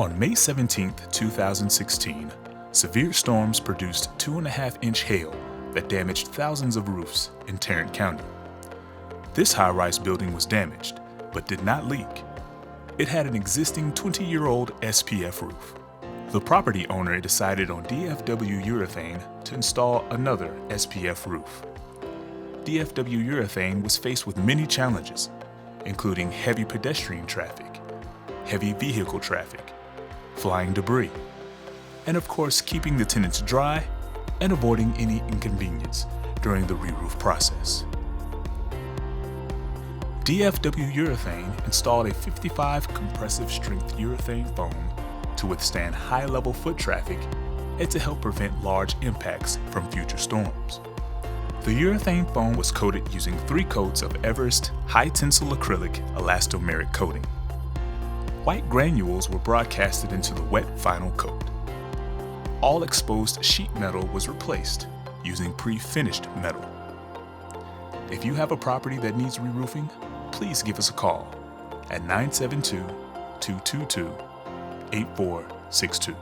On May 17, 2016, severe storms produced 2.5-inch hail that damaged thousands of roofs in Tarrant County. This high-rise building was damaged, but did not leak. It had an existing 20-year-old SPF roof. The property owner decided on DFW Urethane to install another SPF roof. DFW Urethane was faced with many challenges, including heavy pedestrian traffic, heavy vehicle traffic, flying debris, and of course keeping the tenants dry and avoiding any inconvenience during the re-roof process. DFW Urethane installed a 55 compressive strength urethane foam to withstand high-level foot traffic and to help prevent large impacts from future storms. The urethane foam was coated using 3 coats of Everest high-tensile acrylic elastomeric coating. White granules were broadcasted into the wet final coat. All exposed sheet metal was replaced using pre-finished metal. If you have a property that needs re-roofing, please give us a call at 972-222-8462.